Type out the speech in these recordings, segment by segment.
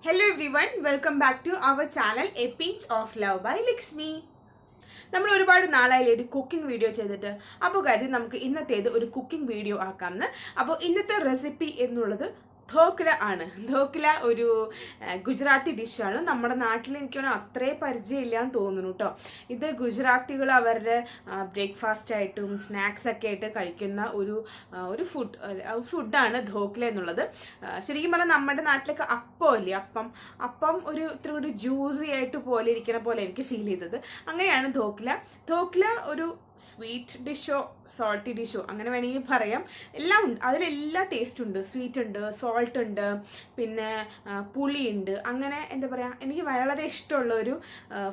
Hello everyone, welcome back to our channel A Pinch of Love by Lakshmi. നമ്മൾ ഒരുപാട് നാളായി ഒരു cooking video ചെയ്തിട്ട് അപ്പോൾ കരുതി നമുക്ക് ഇന്നത്തേത് ഒരു കുക്കിംഗ് വീഡിയോ ആക്കാമെന്ന്. അപ്പോൾ ഇന്നത്തെ റെസിപ്പി എന്നുള്ളത് ധോക്ല ആണ്. ധോക്ല ഒരു ഗുജറാത്തി ഡിഷാണ്. നമ്മുടെ നാട്ടിൽ എനിക്കാണ് അത്രേ പരിചയമില്ല എന്ന് തോന്നുന്നു കേട്ടോ. ഇത് ഗുജറാത്തികൾ അവരുടെ ബ്രേക്ക്ഫാസ്റ്റ് ആയിട്ടും സ്നാക്സ് ഒക്കെ ആയിട്ട് കഴിക്കുന്ന ഒരു ഫുഡാണ് ധോക്ല എന്നുള്ളത്. ശരിക്കും പറഞ്ഞാൽ നമ്മുടെ നാട്ടിലൊക്കെ അപ്പമില്ലേ, അപ്പം ഒരു ഇത്ര കൂടി ജ്യൂസി ആയിട്ട് പോലെ ഇരിക്കുന്ന പോലെ എനിക്ക് ഫീൽ ചെയ്തത്. അങ്ങനെയാണ് ധോക്ല. ധോക്ല ഒരു സ്വീറ്റ് ഡിഷോ സോൾട്ടി ഡിഷോ അങ്ങനെ വേണമെങ്കിൽ പറയാം. എല്ലാം ഉണ്ട്, അതിലെല്ലാ ടേസ്റ്റ് ഉണ്ട്. സ്വീറ്റ് ഉണ്ട്, സോൾട്ട് ഉണ്ട്, പിന്നെ പുളിയുണ്ട്. അങ്ങനെ എന്താ പറയുക, എനിക്ക് വളരെ ഇഷ്ടമുള്ള ഒരു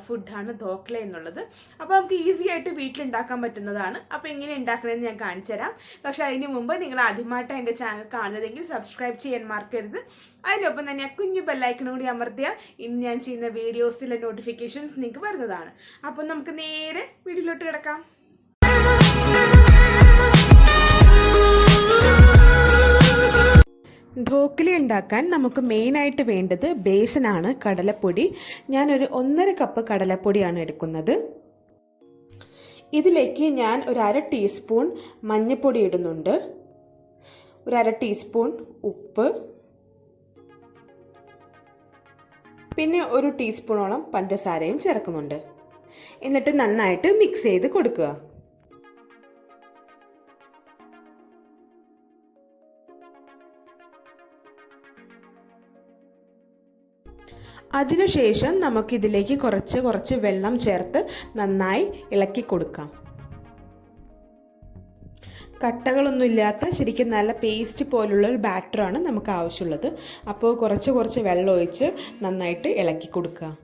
ഫുഡാണ് ധോക്ല എന്നുള്ളത്. അപ്പോൾ നമുക്ക് ഈസി ആയിട്ട് വീട്ടിലുണ്ടാക്കാൻ പറ്റുന്നതാണ്. അപ്പോൾ എങ്ങനെ ഉണ്ടാക്കണമെന്ന് ഞാൻ കാണിച്ചു തരാം. പക്ഷേ അതിന് മുമ്പ് നിങ്ങൾ ആദ്യമായിട്ട് എൻ്റെ ചാനൽ കാണുന്നതെങ്കിൽ സബ്സ്ക്രൈബ് ചെയ്യാൻ മറക്കരുത്. അതിനൊപ്പം തന്നെ ആ കുഞ്ഞു ബെല്ലൈക്കണും കൂടി അമർത്തിയാൽ ഇന്ന് ഞാൻ ചെയ്യുന്ന വീഡിയോസിലെ നോട്ടിഫിക്കേഷൻസ് നിങ്ങൾക്ക് വരുന്നതാണ്. അപ്പോൾ നമുക്ക് നേരെ വീഡിയോയിലോട്ട് കിടക്കാം. ധോക്ല ഉണ്ടാക്കാൻ നമുക്ക് മെയിനായിട്ട് വേണ്ടത് ബേസനാണ്, കടലപ്പൊടി. ഞാനൊരു 1.5 കപ്പ് കടലപ്പൊടിയാണ് എടുക്കുന്നത്. ഇതിലേക്ക് ഞാൻ ഒരു 1/2 ടീസ്പൂൺ മഞ്ഞൾപ്പൊടി ഇടുന്നുണ്ട്, ഒരു 1/2 ടീസ്പൂൺ ഉപ്പ്, പിന്നെ 1 ടീസ്പൂണോളം പഞ്ചസാരയും ചേർക്കുന്നുണ്ട്. എന്നിട്ട് നന്നായിട്ട് മിക്സ് ചെയ്ത് കൊടുക്കുക. അതിനുശേഷം നമുക്കിതിലേക്ക് കുറച്ച് വെള്ളം ചേർത്ത് നന്നായി ഇളക്കി കൊടുക്കാം. കട്ടകളൊന്നുമില്ലാത്ത ശരിക്കും നല്ല പേസ്റ്റ് പോലുള്ള ഒരു ബാറ്ററാണ് നമുക്ക് ആവശ്യമുള്ളത്. അപ്പോൾ കുറച്ച് വെള്ളം ഒഴിച്ച് നന്നായിട്ട് ഇളക്കി കൊടുക്കുക.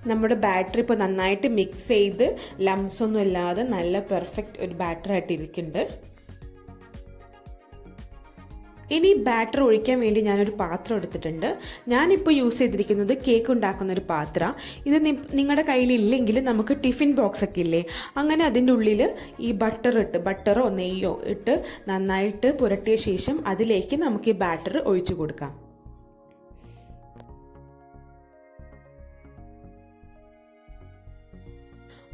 നമ്മുടെ ബാറ്ററി ഇപ്പോൾ നന്നായിട്ട് മിക്സ് ചെയ്ത് ലംസ് ഒന്നും ഇല്ലാതെ നല്ല പെർഫെക്റ്റ് ഒരു ബാറ്ററായിട്ട് ഇരിക്കുന്നുണ്ട്. ഇനി ബാറ്റർ ഒഴിക്കാൻ വേണ്ടി ഞാനൊരു പാത്രം എടുത്തിട്ടുണ്ട്. ഞാനിപ്പോൾ യൂസ് ചെയ്തിരിക്കുന്നത് കേക്ക് ഉണ്ടാക്കുന്ന ഒരു പാത്രം. ഇത് നിങ്ങളുടെ കയ്യിലില്ലെങ്കിൽ നമുക്ക് ടിഫിൻ ബോക്സ് ഒക്കെ ഇല്ലേ, അങ്ങനെ അതിൻ്റെ ഉള്ളിൽ ഈ ബട്ടറോ നെയ്യോ ഇട്ട് നന്നായിട്ട് പുരട്ടിയ ശേഷം അതിലേക്ക് നമുക്ക് ഈ ബാറ്റർ ഒഴിച്ചു കൊടുക്കാം.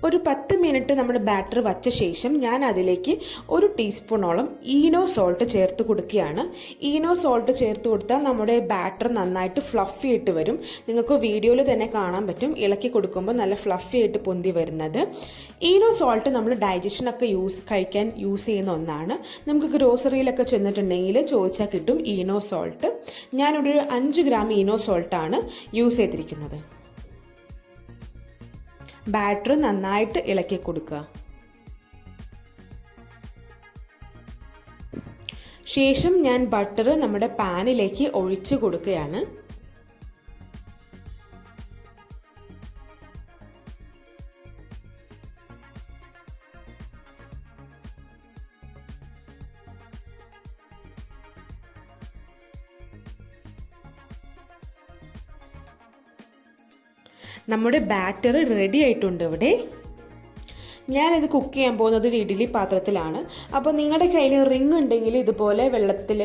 ഒരു 10 മിനിറ്റ് നമ്മുടെ ബാറ്റർ വച്ച ശേഷം ഞാൻ അതിലേക്ക് 1 ടീസ്പൂണോളം ഈനോ സോൾട്ട് ചേർത്ത് കൊടുക്കുകയാണ്. ഈനോ സോൾട്ട് ചേർത്ത് കൊടുത്താൽ നമ്മുടെ ബാറ്റർ നന്നായിട്ട് ഫ്ലഫി ആയിട്ട് വരും. നിങ്ങൾക്ക് വീഡിയോയിൽ തന്നെ കാണാൻ പറ്റും, ഇളക്കി കൊടുക്കുമ്പോൾ നല്ല ഫ്ലഫി ആയിട്ട് പൊന്തി വരുന്നത്. ഈനോ സോൾട്ട് നമ്മൾ ഡൈജഷനൊക്കെ കഴിക്കാൻ യൂസ് ചെയ്യുന്ന ഒന്നാണ്. നമുക്ക് ഗ്രോസറിയിലൊക്കെ ചെന്നിട്ടുണ്ടെങ്കിൽ ചോദിച്ചാൽ കിട്ടും ഈനോ സോൾട്ട്. ഞാനൊരു 5 ഗ്രാം ഈനോ സോൾട്ടാണ് യൂസ് ചെയ്തിരിക്കുന്നത്. ബാറ്റർ നന്നായിട്ട് ഇളക്കി കൊടുക്കുക. ശേഷം ഞാൻ ബട്ടർ നമ്മുടെ പാനിലേക്ക് ഒഴിച്ചു കൊടുക്കുകയാണ്. നമ്മുടെ ബാറ്റർ റെഡി ആയിട്ടുണ്ട്. ഇവിടെ ഞാനിത് കുക്ക് ചെയ്യാൻ പോകുന്നത് ഒരു ഇഡ്ഡലി പാത്രത്തിലാണ്. അപ്പോൾ നിങ്ങളുടെ കയ്യിൽ റിങ് ഉണ്ടെങ്കിൽ ഇതുപോലെ വെള്ളത്തിൽ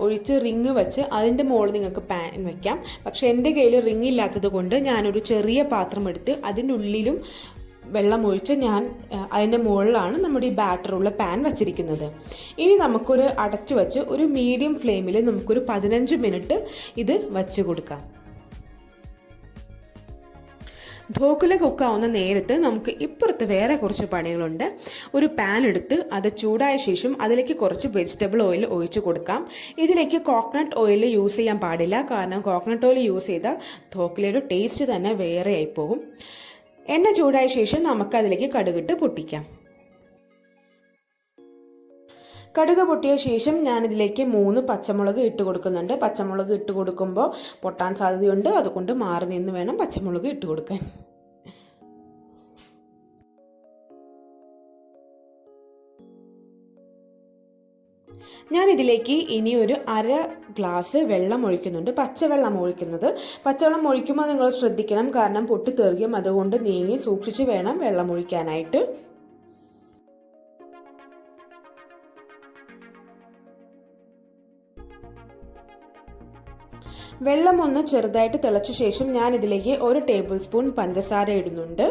ഒഴിച്ച് റിങ് വെച്ച് അതിൻ്റെ മുകളിൽ നിങ്ങൾക്ക് പാൻ വയ്ക്കാം. പക്ഷേ എൻ്റെ കയ്യിൽ റിങ് ഇല്ലാത്തത് കൊണ്ട് ഞാനൊരു ചെറിയ പാത്രം എടുത്ത് അതിൻ്റെ ഉള്ളിലും വെള്ളം ഒഴിച്ച് ഞാൻ അതിൻ്റെ മുകളിലാണ് നമ്മുടെ ഈ ബാറ്ററുള്ള പാൻ വച്ചിരിക്കുന്നത്. ഇനി നമുക്കൊരു അടച്ചു വെച്ച് ഒരു മീഡിയം ഫ്ലെയിമിൽ നമുക്കൊരു 15 മിനിറ്റ് ഇത് വച്ച് കൊടുക്കാം. ധോക്കുല കുക്കാവുന്ന നേരത്ത് നമുക്ക് ഇപ്പുറത്ത് വേറെ കുറച്ച് പണികളുണ്ട്. ഒരു പാൻ എടുത്ത് അത് ചൂടായ ശേഷം അതിലേക്ക് കുറച്ച് വെജിറ്റബിൾ ഓയിൽ ഒഴിച്ചു കൊടുക്കാം. ഇതിലേക്ക് കോക്കനട്ട് ഓയിൽ യൂസ് ചെയ്യാൻ പാടില്ല, കാരണം കോക്കനട്ട് ഓയിൽ യൂസ് ചെയ്താൽ ധോക്കുലയുടെ ടേസ്റ്റ് തന്നെ വേറെ ആയി പോകും. എണ്ണ ചൂടായ ശേഷം നമുക്ക് അതിലേക്ക് കടുകിട്ട് പൊട്ടിക്കാം. കടുക് പൊട്ടിയ ശേഷം ഞാനിതിലേക്ക് 3 പച്ചമുളക് ഇട്ട് കൊടുക്കുന്നുണ്ട്. പച്ചമുളക് ഇട്ട് കൊടുക്കുമ്പോൾ പൊട്ടാൻ സാധ്യതയുണ്ട്, അതുകൊണ്ട് മാറി നിന്ന് വേണം പച്ചമുളക് ഇട്ട് കൊടുക്കാൻ. ഞാനിതിലേക്ക് ഇനി ഒരു 1/2 ഗ്ലാസ് വെള്ളം ഒഴിക്കുന്നുണ്ട്. പച്ചവെള്ളം ഒഴിക്കുന്നത്. പച്ചവെള്ളം ഒഴിക്കുമ്പോൾ നിങ്ങൾ ശ്രദ്ധിക്കണം, കാരണം പൊട്ടിത്തെറിക്കും. അതുകൊണ്ട് നീങ്ങി സൂക്ഷിച്ച് വേണം വെള്ളം ഒഴിക്കാനായിട്ട്. വെള്ളം ഒന്ന് ചെറുതായിട്ട് തിളച്ച ശേഷം ഞാൻ ഇതിലേക്ക് 1 ടേബിൾ സ്പൂൺ പഞ്ചസാര ഇടുന്നുണ്ട്,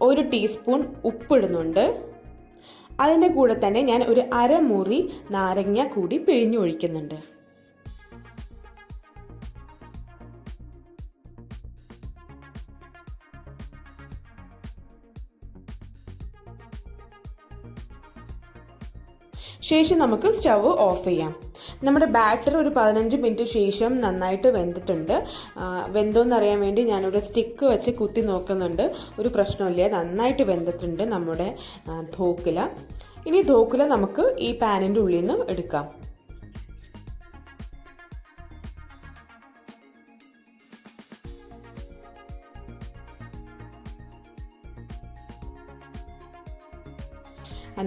1 ടീസ്പൂൺ ഉപ്പിടുന്നുണ്ട്. അതിൻ്റെ കൂടെ തന്നെ ഞാൻ ഒരു 1/2 മുറി നാരങ്ങ കൂടി പിഴിഞ്ഞൊഴിക്കുന്നുണ്ട്. ശേഷം നമുക്ക് സ്റ്റവ് ഓഫ് ചെയ്യാം. നമ്മുടെ ബാറ്റർ ഒരു 15 മിനിറ്റ് ശേഷം നന്നായിട്ട് വെന്തിട്ടുണ്ട്. വെന്തോന്നറിയാൻ വേണ്ടി ഞാനൊരു സ്റ്റിക്ക് വെച്ച് കുത്തി നോക്കുന്നുണ്ട്. ഒരു പ്രശ്നമില്ല, നന്നായിട്ട് വെന്തിട്ടുണ്ട് നമ്മുടെ ധോക്കുല. ഇനി ധോക്കുല നമുക്ക് ഈ പാനിൻ്റെ ഉള്ളിൽ നിന്ന് എടുക്കാം.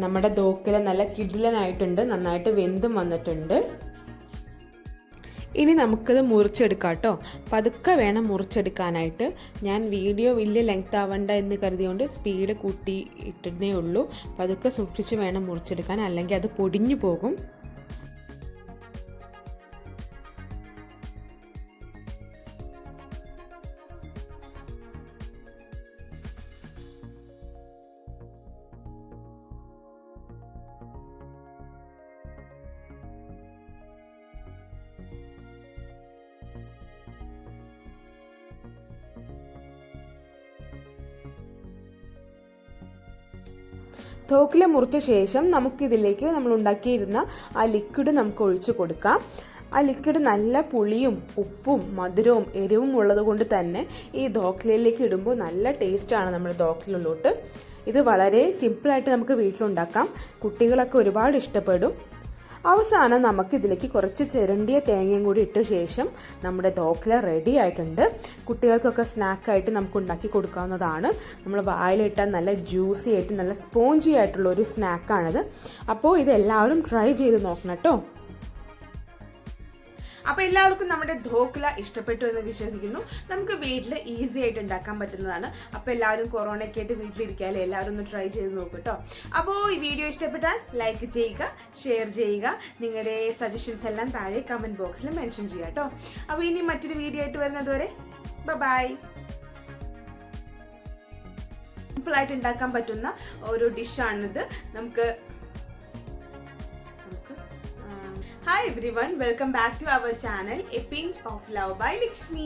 നമ്മുടെ ധോക്കുല നല്ല കിടിലനായിട്ടുണ്ട്, നന്നായിട്ട് വെന്തും വന്നിട്ടുണ്ട്. ഇനി നമുക്കത് മുറിച്ചെടുക്കാം കേട്ടോ. പതുക്കെ വേണം മുറിച്ചെടുക്കാനായിട്ട്. ഞാൻ വീഡിയോ വലിയ ലെങ്ത് ആവണ്ട എന്ന് കരുതിയോണ്ട് സ്പീഡ് കൂട്ടി ഇട്ടതേ ഉള്ളൂ. പതുക്കെ സൂക്ഷിച്ച് വേണം മുറിച്ചെടുക്കാൻ, അല്ലെങ്കിൽ അത് പൊടിഞ്ഞു പോകും. ധോക്കുല മുറിച്ച ശേഷം നമുക്കിതിലേക്ക് നമ്മൾ ഉണ്ടാക്കിയിരുന്ന ആ ലിക്വിഡ് നമുക്ക് ഒഴിച്ചു കൊടുക്കാം. ആ ലിക്വിഡ് നല്ല പുളിയും ഉപ്പും മധുരവും എരിവും ഉള്ളത് കൊണ്ട് തന്നെ ഈ ധോക്കുലയിലേക്ക് ഇടുമ്പോൾ നല്ല ടേസ്റ്റാണ് നമ്മുടെ ധോക്കുലയിലോട്ട്. ഇത് വളരെ സിമ്പിളായിട്ട് നമുക്ക് വീട്ടിലുണ്ടാക്കാം. കുട്ടികളൊക്കെ ഒരുപാട് ഇഷ്ടപ്പെടും. അവസാനം നമുക്കിതിലേക്ക് കുറച്ച് ചിരണ്ടിയ തേങ്ങയും കൂടി ഇട്ട ശേഷം നമ്മുടെ ധോക്കുല റെഡി ആയിട്ടുണ്ട്. കുട്ടികൾക്കൊക്കെ സ്നാക്കായിട്ട് നമുക്ക് ഉണ്ടാക്കി കൊടുക്കാവുന്നതാണ്. നമ്മൾ വായിലിട്ടാൽ നല്ല ജ്യൂസി ആയിട്ട് നല്ല സ്പോഞ്ചി ആയിട്ടുള്ള ഒരു സ്നാക്കാണിത്. അപ്പോൾ ഇതെല്ലാവരും ട്രൈ ചെയ്ത് നോക്കണം കേട്ടോ. അപ്പോൾ എല്ലാവർക്കും നമ്മുടെ ധോക്കുല ഇഷ്ടപ്പെട്ടു എന്ന് വിശ്വസിക്കുന്നു. നമുക്ക് വീട്ടിൽ ഈസി ആയിട്ട് ഉണ്ടാക്കാൻ പറ്റുന്നതാണ്. അപ്പോൾ എല്ലാവരും കൊറോണയൊക്കെ ആയിട്ട് വീട്ടിലിരിക്കാല്ലേ, എല്ലാവരും ഒന്ന് ട്രൈ ചെയ്ത് നോക്കൂ കേട്ടോ. അപ്പോൾ ഈ വീഡിയോ ഇഷ്ടപ്പെട്ടാൽ ലൈക്ക് ചെയ്യുക, ഷെയർ ചെയ്യുക, നിങ്ങളുടെ സജഷൻസ് എല്ലാം താഴെ കമൻറ്റ് ബോക്സിൽ മെൻഷൻ ചെയ്യുക കേട്ടോ. അപ്പോൾ ഇനി മറ്റൊരു വീഡിയോ ആയിട്ട് വരുന്നത് വരെ ബൈ. സിമ്പിളായിട്ട് ഉണ്ടാക്കാൻ പറ്റുന്ന ഒരു ഡിഷാണിത്. Hi everyone, welcome back to our channel A Pinch of Love by Lakshmi.